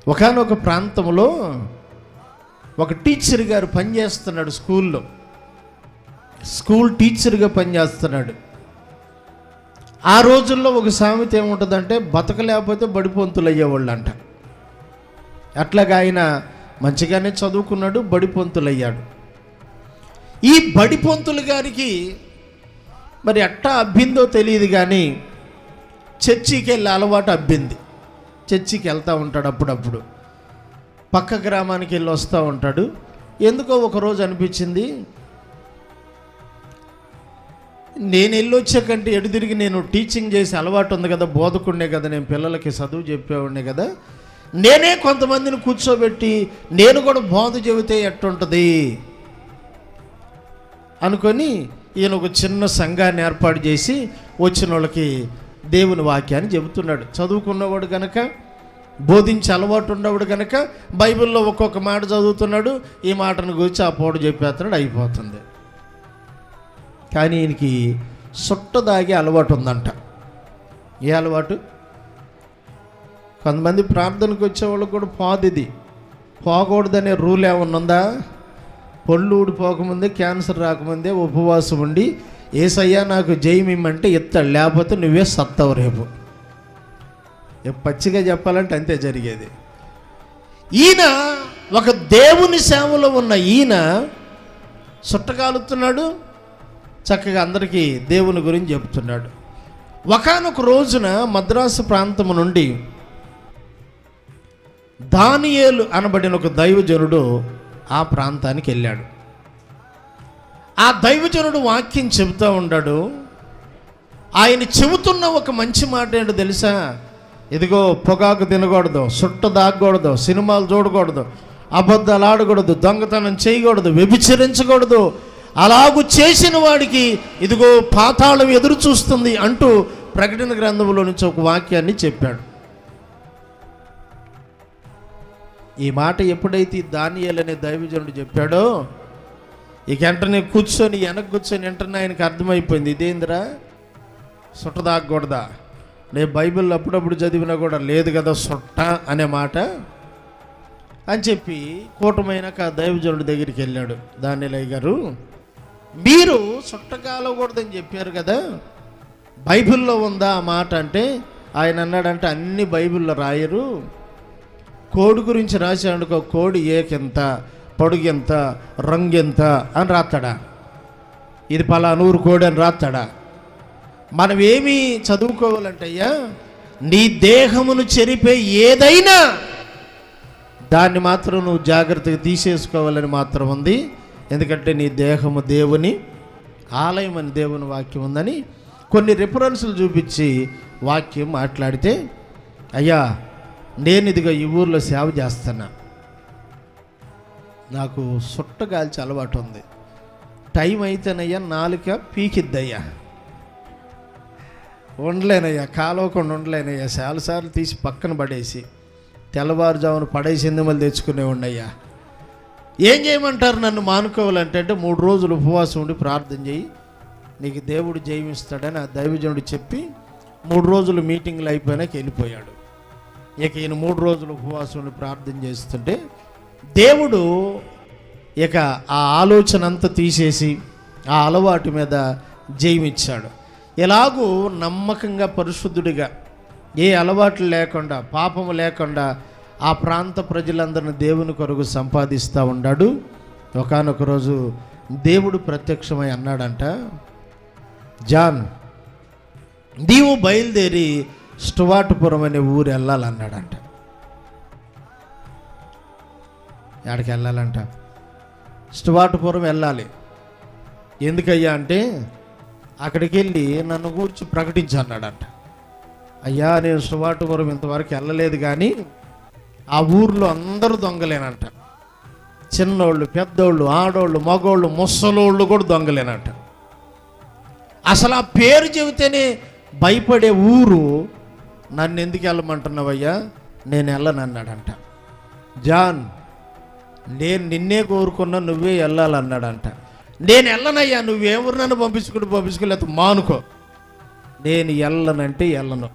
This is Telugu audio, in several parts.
ఒకానొక ప్రాంతంలో ఒక టీచర్ గారు పనిచేస్తున్నాడు, స్కూల్ టీచర్గా పనిచేస్తున్నాడు. ఆ రోజుల్లో ఒక సామెత ఏముంటుందంటే, బతకలేకపోతే బడిపొంతులు అయ్యేవాళ్ళు అంట. అట్లాగా ఆయన మంచిగానే చదువుకున్నాడు, బడిపొంతులు అయ్యాడు. ఈ బడిపొంతులు గారికి మరి ఎట్టా అబ్బిందో తెలియదు కానీ చర్చికి వెళ్ళే అలవాటు అబ్బింది. చర్చికి వెళ్తూ ఉంటాడు, అప్పుడప్పుడు పక్క గ్రామానికి వెళ్ళి వస్తూ ఉంటాడు. ఎందుకో ఒకరోజు అనిపించింది, నేను వెళ్ళొచ్చాకంటే ఎటు తిరిగి నేను టీచింగ్ చేసే అలవాటు ఉంది కదా, బోధకుండే కదా, నేను పిల్లలకి చదువు చెప్పేవాడినే కదా, నేనే కొంతమందిని కూర్చోబెట్టి నేను కూడా బోధ చెబితే ఎట్టుంటుంది అనుకొని ఈయన ఒక చిన్న సంఘాన్ని ఏర్పాటు చేసి వచ్చిన వాళ్ళకి దేవుని వాక్యాన్ని చెబుతున్నాడు. చదువుకున్నవాడు కనుక, బోధించే అలవాటు ఉన్నవాడు కనుక బైబిల్లో ఒక్కొక్క మాట చదువుతున్నాడు, ఈ మాటను గురించి ఆ పోటు చెప్పేస్తున్నాడు, అయిపోతుంది. కానీ ఈయనకి సుట్ట దాగే అలవాటు ఉందంట. ఏ అలవాటు? కొంతమంది ప్రార్థనకు వచ్చేవాళ్ళకి కూడా పాదిది పోకూడదనే రూల్ ఏమన్నా? పళ్ళు ఊడిపోకముందే, క్యాన్సర్ రాకముందే ఉపవాసం ఉండి ఏసయ్యా నాకు జయమిమ్మంటే ఎత్తాడు, లేకపోతే నువ్వే సత్తావు రేపు. పచ్చిగా చెప్పాలంటే అంతే జరిగేది. ఈయన ఒక దేవుని సేవలో ఉన్న ఈయన సుట్టకాలుతున్నాడు, చక్కగా అందరికీ దేవుని గురించి చెప్తున్నాడు. ఒకానొక రోజున మద్రాసు ప్రాంతం నుండి దానియేలు అనబడిన ఒక దైవజనుడు ఆ ప్రాంతానికి వెళ్ళాడు. ఆ దైవజనుడు వాక్యం చెబుతూ ఉన్నాడు. ఆయన చెబుతున్న ఒక మంచి మాట ఏంటో తెలుసా? ఇదిగో, పొగాకు తినకూడదు, సుట్ట దాగకూడదు, సినిమాలు చూడకూడదు, అబద్ధాలు ఆడకూడదు, దొంగతనం చేయకూడదు, వ్యభిచరించకూడదు, అలాగూ చేసిన వాడికి ఇదిగో పాతాళం ఎదురు చూస్తుంది అంటూ ప్రకటన గ్రంథంలో నుంచి ఒక వాక్యాన్ని చెప్పాడు. ఈ మాట ఎప్పుడైతే దానియేలు అనే దైవజనుడు చెప్పాడో, ఇక వెంటనే వెనక్కి కూర్చొని వెంటనే ఆయనకు అర్థమైపోయింది, ఇదేందిరా సుట్ట దాగకూడదా? నేను బైబిల్ అప్పుడప్పుడు చదివినా కూడా లేదు కదా సుట్ట అనే మాట అని చెప్పి కూటమైనాక ఆ దైవజనుడి దగ్గరికి వెళ్ళాడు. దానియేలయ్య గారు, మీరు సుట్ట కాలకూడదని చెప్పారు కదా, బైబిల్లో ఉందా ఆ మాట అంటే ఆయన అన్నాడంటే, అన్ని బైబిల్లో రాయరు, కోడి గురించి రాశాడుకో, కోడి ఏకెంత, పొడుగెంత, రంగెంత అని రాస్తాడా? ఇది పలానూరు కోడి అని రాస్తాడా? మనం ఏమి చదువుకోవాలంటయ్యా, నీ దేహమును చెరిపే ఏదైనా దాన్ని మాత్రం నువ్వు జాగ్రత్తగా తీసేసుకోవాలని మాత్రం ఉంది. ఎందుకంటే నీ దేహము దేవుని ఆలయం అని దేవుని వాక్యం ఉందని కొన్ని రిఫరెన్సులు చూపించి వాక్యం మాట్లాడితే, అయ్యా నేను ఇదిగో ఈ ఊర్లో సేవ చేస్తున్నా, నాకు సుట్ట గాల్చి అలవాటు ఉంది, టైం అయితేనయ్యా నాలుక పీకిద్దయ్యా, ఉండలేనయ్యా, కాలవకుండా ఉండలేనయ్యా, చాలాసార్లు తీసి పక్కన పడేసి తెల్లవారుజామున పడేసింది మళ్ళీ తెచ్చుకునే ఉండయ్యా, ఏం చేయమంటారు నన్ను మానుకోవాలంటే? 3 రోజులు ఉపవాసం ఉండి ప్రార్థన చేయి, నీకు దేవుడు జయమిస్తాడని ఆ దైవజనుడు చెప్పి 3 రోజులు మీటింగ్లు అయిపోయినాక వెళ్ళిపోయాడు. ఇక ఈయన 3 రోజులు ఉపవాసం ఉండి ప్రార్థన చేస్తుంటే దేవుడు ఇక ఆ ఆలోచన అంతా తీసేసి ఆ అలవాటు మీద జయమిచ్చాడు. ఎలాగూ నమ్మకంగా పరిశుద్ధుడిగా, ఏ అలవాట్లు లేకుండా, పాపము లేకుండా ఆ ప్రాంత ప్రజలందరిని దేవుని కొరకు సంపాదిస్తూ ఉన్నాడు. ఒకానొక రోజు దేవుడు ప్రత్యక్షమై అన్నాడంట, జాన్, నీవు బయలుదేరి స్టువార్టుపురం అనే ఊరు వెళ్ళాలన్నాడంట. ఎక్కడికి వెళ్ళాలంట? స్టువార్టుపురం వెళ్ళాలి. ఎందుకయ్యా అంటే, అక్కడికి వెళ్ళి నన్ను గురించి ప్రకటించన్నాడంట. అయ్యా, నేను స్టువార్టుపురం ఇంతవరకు వెళ్ళలేదు, కానీ ఆ ఊర్లో అందరూ దొంగలేనంట, చిన్నోళ్ళు, పెద్దోళ్ళు, ఆడోళ్ళు, మగోళ్ళు, ముసలోళ్ళు కూడా దొంగలేనంట. అసలు ఆ పేరు చెబితేనే భయపడే ఊరు, నన్ను ఎందుకు వెళ్ళమంటున్నావయ్యా? నేను వెళ్ళనన్నాడంట. జాన్, నేను నిన్నే కోరుకున్నా, నువ్వే వెళ్ళాలన్నాడంట. నేను వెళ్ళనయ్యా, నువ్వెవరు నన్ను పంపించుకోలేదు, మానుకో, నేను వెళ్ళనంటే వెళ్ళను.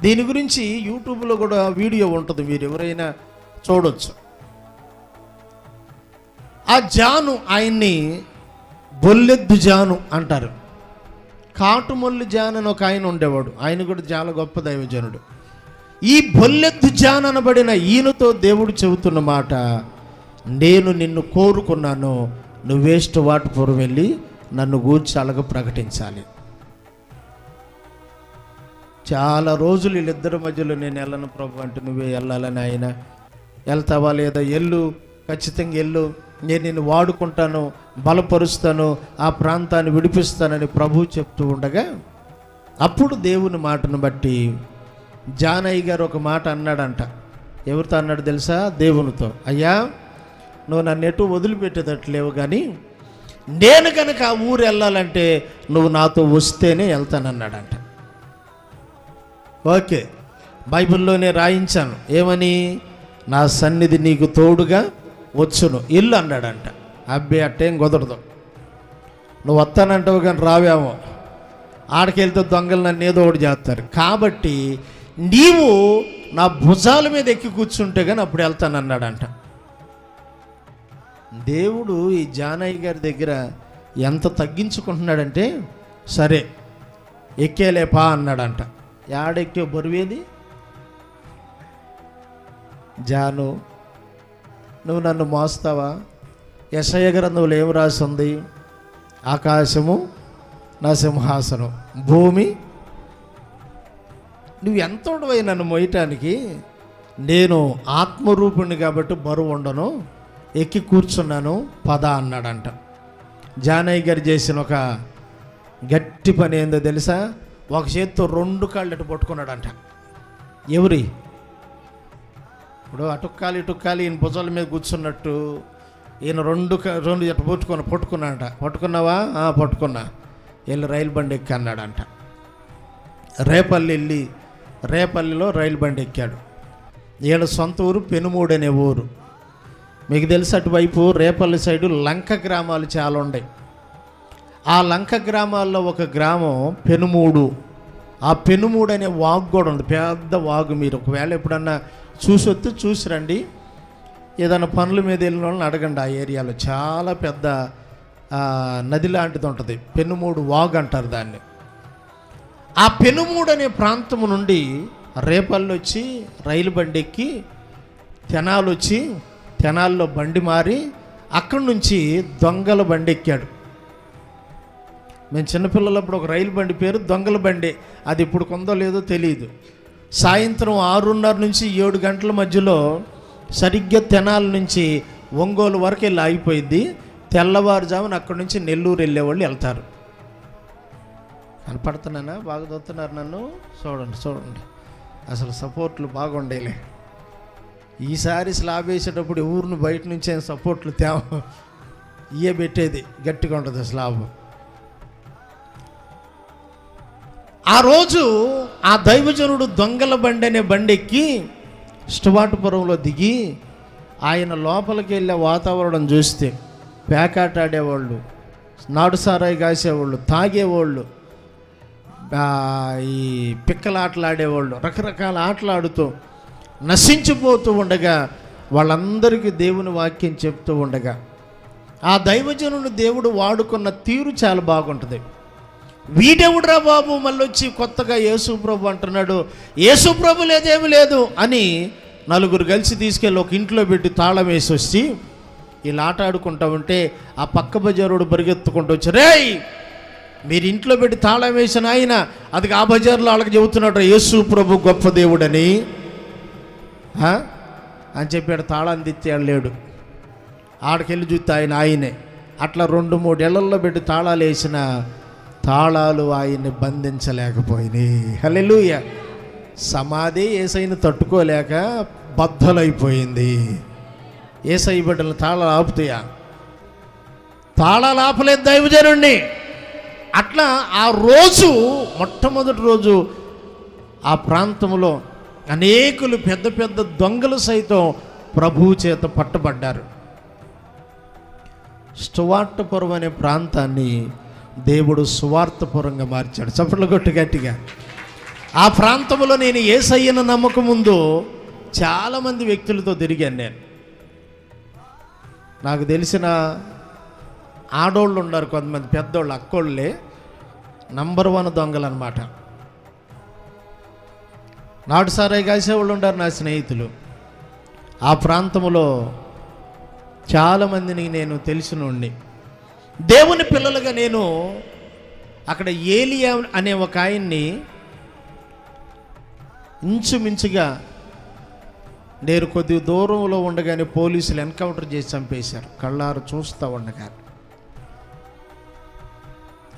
దీని గురించి యూట్యూబ్లో కూడా వీడియో ఉంటుంది, మీరు ఎవరైనా చూడొచ్చు. ఆ జాను ఆయన్ని బొల్లెద్దు జాను అంటారు. కాటుమొల్లి జాను అని ఒక ఆయన ఉండేవాడు, ఆయన కూడా చాలా గొప్ప దైవజనుడు. ఈ బొల్లెద్దు జాను అనబడిన ఈయనతో దేవుడు చెబుతున్న మాట, నేను నిన్ను కోరుకున్నాను, నువ్వు వేస్ట్ వాటపురం వెళ్ళి నన్ను గూర్చి అలాగ ప్రకటించాలి. చాలా రోజులు వీళ్ళిద్దరి మధ్యలో నేను వెళ్ళను ప్రభు అంటే, నువ్వే వెళ్ళాలని ఆయన, వెళ్తావా లేదా, ఎల్లు, ఖచ్చితంగా ఎల్లు, నేను నిన్ను వాడుకుంటాను, బలపరుస్తాను, ఆ ప్రాంతాన్ని విడిపిస్తానని ప్రభు చెప్తూ ఉండగా, అప్పుడు దేవుని మాటను బట్టి జానయ్య గారు ఒక మాట అన్నాడంట. ఎవరితో అన్నాడు తెలుసా? దేవునితో. అయ్యా, నువ్వు నన్ను ఎటు వదిలిపెట్టేటట్లేవు, కానీ నేను కనుక ఆ ఊరు వెళ్ళాలంటే నువ్వు నాతో వస్తేనే వెళ్తానన్నాడంట. ఓకే, బైబిల్లోనే రాయించాను, ఏమని? నా సన్నిధి నీకు తోడుగా వచ్చును, ఇల్లు అన్నాడంట. అబ్బే, అట్టేం కుదరదు, నువ్వు వస్తానంటావు కానీ రావేమో, ఆడికెళ్తే దొంగలు నన్ను ఏదో ఒకటి చేస్తారు, కాబట్టి నీవు నా భుజాల మీద ఎక్కి కూర్చుంటే కానీ అప్పుడు వెళ్తానన్నాడంట. దేవుడు ఈ జానయ్య గారి దగ్గర ఎంత తగ్గించుకుంటున్నాడంటే, సరే ఎక్కేలేపా అన్నాడంట. యాడెక్కే బరువేది? జాను, నువ్వు నన్ను మోస్తావా? యెషయా గ్రంథంలో ఏం రాసి ఉంది? ఆకాశము నా సింహాసనం, భూమి నువ్వు ఎంత ఉండవై నన్ను మోయటానికి? నేను ఆత్మరూపుణ్ణి కాబట్టి బరువు ఉండను, ఎక్కి కూర్చున్నాను, పద అన్నాడంట. జానయ్య గారు చేసిన ఒక గట్టి పని ఏందో తెలుసా? ఒక చేత్తో 2 కాళ్ళు అటు పట్టుకున్నాడంట. ఎవరి? ఇప్పుడు అటుక్కాలి ఇటుక్కాలి, ఈయన భుజాల మీద కూర్చున్నట్టు ఈయన 2 అటు పట్టుకున్నాడంట. పట్టుకున్నావా? పట్టుకున్నా, వెళ్ళి రైలు బండి ఎక్కి అన్నాడంట. రేపల్లిలో రైలు బండి ఎక్కాడు. వీళ్ళ సొంత ఊరు పెనుమూడు అనే ఊరు. మీకు తెలుసు, అటువైపు రేపల్లి సైడు లంక గ్రామాలు చాలా ఉన్నాయి. ఆ లంక గ్రామాల్లో ఒక గ్రామం పెనుమూడు. ఆ పెనుమూడు అనే వాగు కూడా ఉంది, పెద్ద వాగు. మీరు ఒకవేళ ఎప్పుడన్నా చూసి రండి, ఏదైనా పనుల మీద వెళ్ళిన వాళ్ళని అడగండి. ఆ ఏరియాలో చాలా పెద్ద నది లాంటిది ఉంటుంది, పెనుమూడు వాగు అంటారు దాన్ని. ఆ పెనుమూడు అనే ప్రాంతం నుండి రేపల్లి వచ్చి రైలు బండి ఎక్కి తెనాలు వచ్చి తెనాల్లో బండి మారి అక్కడి నుంచి దొంగల బండి ఎక్కాడు. మేము చిన్నపిల్లలప్పుడు ఒక రైలు బండి పేరు దొంగల బండి, అది ఇప్పుడు కొందో లేదో తెలియదు. సాయంత్రం 6:30 నుంచి 7 గంటల మధ్యలో సరిగ్గా తెనాల నుంచి ఒంగోలు వరకు వెళ్ళి ఆగిపోయింది. తెల్లవారుజామున అక్కడి నుంచి నెల్లూరు వెళ్ళేవాళ్ళు వెళ్తారు. కనపడుతున్నానా? బాగా చూస్తున్నారు నన్ను? చూడండి, అసలు సపోర్ట్లు బాగుండేలే. ఈసారి స్లాబ్ వేసేటప్పుడు ఊరిని బయట నుంచి సపోర్ట్లు ఇయ్య పెట్టేది, గట్టిగా ఉంటుంది స్లాబ్. ఆ రోజు ఆ దైవజనుడు దొంగల బండి అనే బండి ఎక్కి స్టువార్టుపురంలో దిగి ఆయన లోపలికి వెళ్ళే వాతావరణం చూస్తే పేకాట ఆడేవాళ్ళు, నాడుసారాయి కాసేవాళ్ళు, తాగేవాళ్ళు, ఈ పిక్కలాటలు ఆడేవాళ్ళు, రకరకాల ఆటలు ఆడుతూ నశించిపోతూ ఉండగా, వాళ్ళందరికీ దేవుని వాక్యం చెప్తూ ఉండగా, ఆ దైవజనుని దేవుడు వాడుకున్న తీరు చాలా బాగుంటుంది. వీడెవుడురా బాబు మళ్ళీ వచ్చి కొత్తగా యేసుప్రభు అంటున్నాడు, యేసుప్రభు లేదేమి లేదు అని 4 కలిసి తీసుకెళ్ళి ఒక ఇంట్లో పెట్టి తాళం వేసి వచ్చి ఇలా ఆట ఆడుకుంటా ఉంటే ఆ పక్క బజారుడు పరిగెత్తుకుంటూ వచ్చి, రేయ్ మీరు ఇంట్లో పెట్టి తాళం వేసిన ఆయన అది ఆ బజార్లో వాళ్ళకి చెబుతున్నాడు యేసుప్రభు గొప్ప దేవుడని అని చెప్పాడు. తాళాన్ని తెచ్చాడు లేడు, ఆడకెళ్ళి చూస్తే ఆయనే. అట్లా 2-3 ఏళ్లలో పెట్టి తాళాలు వేసిన తాళాలు ఆయన్ని బంధించలేకపోయినాయి. హల్లెలూయా. సమాధి యేసయ్యను తట్టుకోలేక బద్దలైపోయింది. యేసయ్య బిడ్డలు తాళాలు ఆపుతాయా? తాళాలు ఆపలేదు దైవజనుడిని. అట్లా ఆ రోజు మొట్టమొదటి రోజు ఆ ప్రాంతంలో అనేకులు పెద్ద పెద్ద దొంగలు సైతం ప్రభువు చేత పట్టబడ్డారు. స్టువార్టుపురం అనే ప్రాంతాన్ని దేవుడు సువార్తపురంగా మార్చాడు. చప్పట్లు కొట్టు గట్టిగా. ఆ ప్రాంతంలో నేను యేసయ్యను నమ్మక ముందు చాలామంది వ్యక్తులతో తిరిగాను నేను. నాకు తెలిసిన ఆడోళ్ళు ఉన్నారు, కొంతమంది పెద్దోళ్ళు, అక్కోళ్ళే నంబర్ 1 దొంగలు అనమాట. నాటు సారాయి కాసేవాళ్ళు ఉన్నారు నా స్నేహితులు. ఆ ప్రాంతంలో చాలామందిని నేను తెలిసినోడిని. దేవుని పిల్లలుగా నేను అక్కడ ఏలియా అనే ఒక ఆయన్ని ఇంచుమించుగా నేను కొద్ది దూరంలో ఉండగానే పోలీసులు ఎన్కౌంటర్ చేసి చంపేశారు, కళ్ళారు చూస్తూ ఉండగా.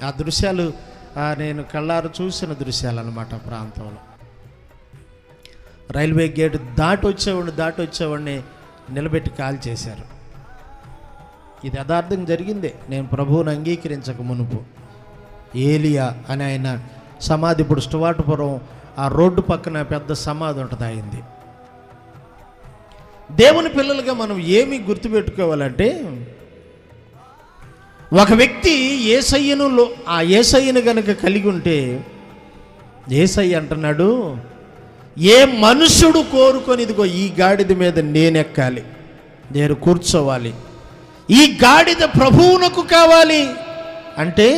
ఆ దృశ్యాలు నేను కళ్ళారు చూసిన దృశ్యాలు అన్నమాట. ప్రాంతంలో రైల్వే గేట్ దాటి వచ్చేవాడిని నిలబెట్టి కాల్ చేశారు. ఇది యథార్థం జరిగిందే, నేను ప్రభువుని అంగీకరించక మునుపు. ఏలియా అని ఆయన సమాధి ఇప్పుడు స్టువార్ట్పురం ఆ రోడ్డు పక్కన పెద్ద సమాధి ఉంటుంది అయింది. దేవుని పిల్లలుగా మనం ఏమి గుర్తుపెట్టుకోవాలంటే, ఒక వ్యక్తి ఆ యేసయ్యను గనుక కలిగి ఉంటే, యేసయ్య అంటున్నాడు, ఏ మనుషుడు కోరుకొని ఇదిగో ఈ గాడిద మీద నేనెక్కాలి, నేను కూర్చోవాలి, ఈ గాడిద ప్రభువునకు కావాలి అంటే,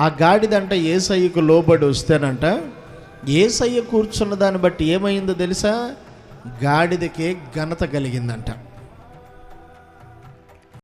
ఆ గాడిద అంట యేసయ్యకు లోబడి వస్తేనంట, యేసయ్య కూర్చున్న దాన్ని బట్టి ఏమైందో తెలుసా, గాడిదకే ఘనత కలిగిందంట.